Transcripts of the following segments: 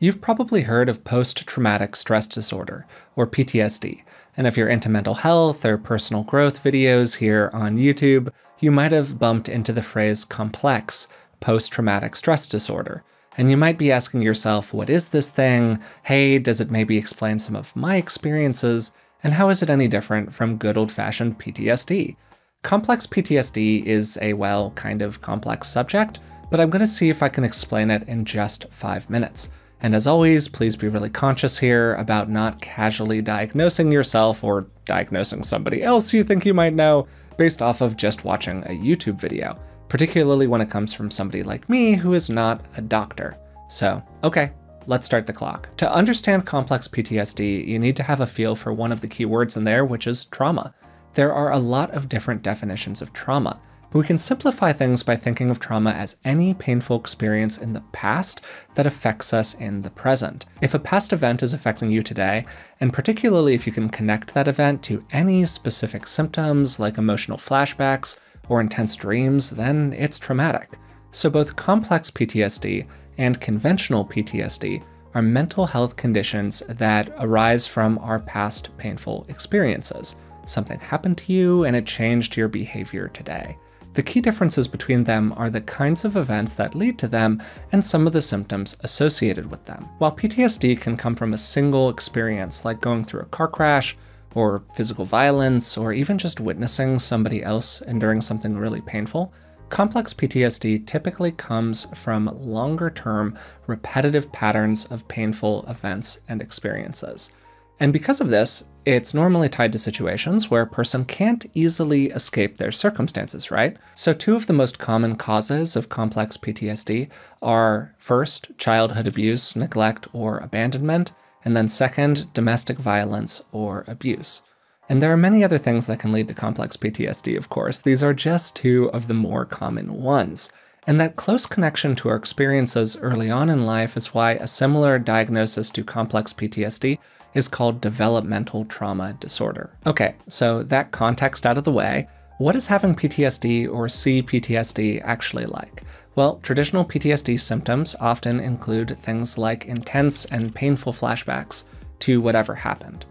You've probably heard of post-traumatic stress disorder, or PTSD, and if you're into mental health or personal growth videos here on YouTube, you might have bumped into the phrase complex post-traumatic stress disorder. And you might be asking yourself, what is this thing? Hey, does it maybe explain some of my experiences? And how is it any different from good old-fashioned PTSD? Complex PTSD is a, well, kind of complex subject, but I'm going to see if I can explain it in just 5 minutes. And as always, please be really conscious here about not casually diagnosing yourself or diagnosing somebody else you think you might know based off of just watching a YouTube video, particularly when it comes from somebody like me who is not a doctor. So, okay, let's start the clock. To understand complex PTSD, you need to have a feel for one of the key words in there, which is trauma. There are a lot of different definitions of trauma, but we can simplify things by thinking of trauma as any painful experience in the past that affects us in the present. If a past event is affecting you today, and particularly if you can connect that event to any specific symptoms like emotional flashbacks or intense dreams, then it's traumatic. So both complex PTSD and conventional PTSD are mental health conditions that arise from our past painful experiences. Something happened to you and it changed your behavior today. The key differences between them are the kinds of events that lead to them and some of the symptoms associated with them. While PTSD can come from a single experience, like going through a car crash, or physical violence, or even just witnessing somebody else enduring something really painful, complex PTSD typically comes from longer-term, repetitive patterns of painful events and experiences. And because of this, it's normally tied to situations where a person can't easily escape their circumstances, right? So two of the most common causes of complex PTSD are, first, childhood abuse, neglect, or abandonment, and then second, domestic violence or abuse. And there are many other things that can lead to complex PTSD, of course. These are just two of the more common ones. And that close connection to our experiences early on in life is why a similar diagnosis to complex PTSD is called developmental trauma disorder. Okay, so that context out of the way, what is having PTSD or CPTSD actually like? Well, traditional PTSD symptoms often include things like intense and painful flashbacks to whatever happened.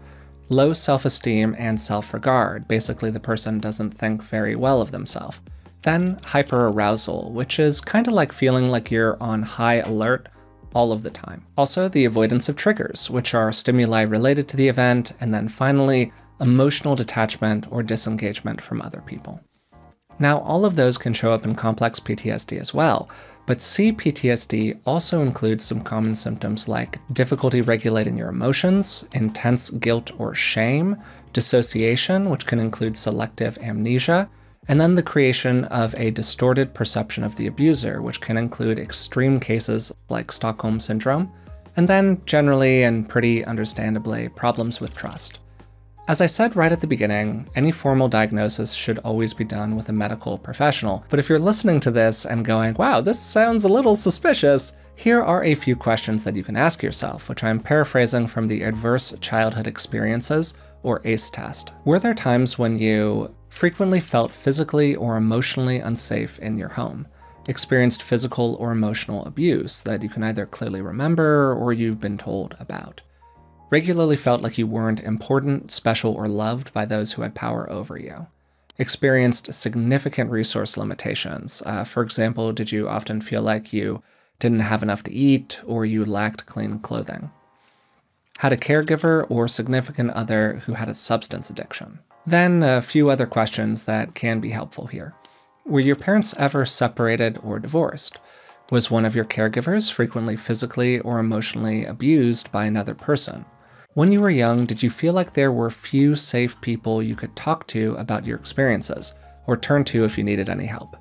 Low self-esteem and self-regard, basically the person doesn't think very well of themselves. Then hyperarousal, which is kind of like feeling like you're on high alert all of the time. Also, the avoidance of triggers, which are stimuli related to the event, and then finally, emotional detachment or disengagement from other people. Now, all of those can show up in complex PTSD as well, but CPTSD also includes some common symptoms like difficulty regulating your emotions, intense guilt or shame, dissociation, which can include selective amnesia, and then the creation of a distorted perception of the abuser, which can include extreme cases like Stockholm Syndrome, and then generally and pretty understandably, problems with trust. As I said right at the beginning, any formal diagnosis should always be done with a medical professional, but if you're listening to this and going, wow, this sounds a little suspicious, here are a few questions that you can ask yourself, which I'm paraphrasing from the Adverse Childhood Experiences, or ACE test. Were there times when you frequently felt physically or emotionally unsafe in your home, experienced physical or emotional abuse that you can either clearly remember or you've been told about, regularly felt like you weren't important, special, or loved by those who had power over you, experienced significant resource limitations. For example, did you often feel like you didn't have enough to eat or you lacked clean clothing? Had a caregiver or significant other who had a substance addiction? Then a few other questions that can be helpful here. Were your parents ever separated or divorced? Was one of your caregivers frequently physically or emotionally abused by another person? When you were young, did you feel like there were few safe people you could talk to about your experiences, or turn to if you needed any help?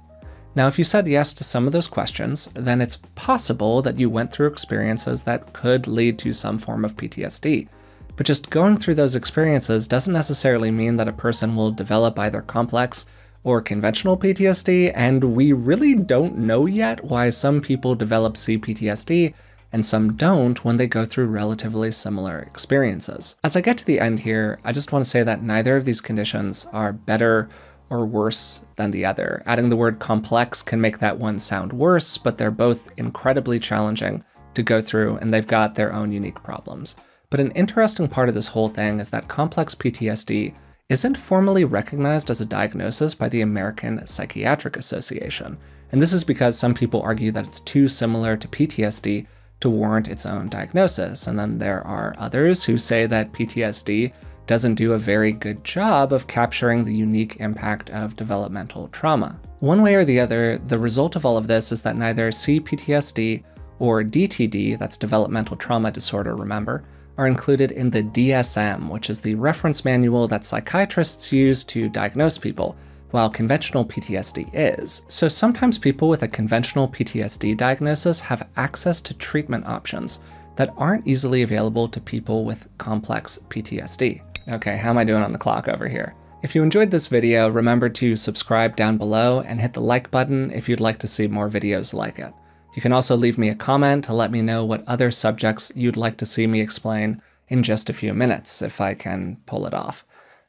Now, if you said yes to some of those questions, then it's possible that you went through experiences that could lead to some form of PTSD. But just going through those experiences doesn't necessarily mean that a person will develop either complex or conventional PTSD, and we really don't know yet why some people develop CPTSD and some don't when they go through relatively similar experiences. As I get to the end here, I just want to say that neither of these conditions are better or worse than the other. Adding the word complex can make that one sound worse, but they're both incredibly challenging to go through, and they've got their own unique problems. But an interesting part of this whole thing is that complex PTSD isn't formally recognized as a diagnosis by the American Psychiatric Association. And this is because some people argue that it's too similar to PTSD to warrant its own diagnosis. And then there are others who say that PTSD doesn't do a very good job of capturing the unique impact of developmental trauma. One way or the other, the result of all of this is that neither CPTSD or DTD, that's developmental trauma disorder, remember, are included in the DSM, which is the reference manual that psychiatrists use to diagnose people, while conventional PTSD is. So sometimes people with a conventional PTSD diagnosis have access to treatment options that aren't easily available to people with complex PTSD. Okay, how am I doing on the clock over here? If you enjoyed this video, remember to subscribe down below and hit the like button if you'd like to see more videos like it. You can also leave me a comment to let me know what other subjects you'd like to see me explain in just a few minutes, if I can pull it off.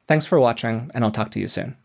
Thanks for watching, and I'll talk to you soon.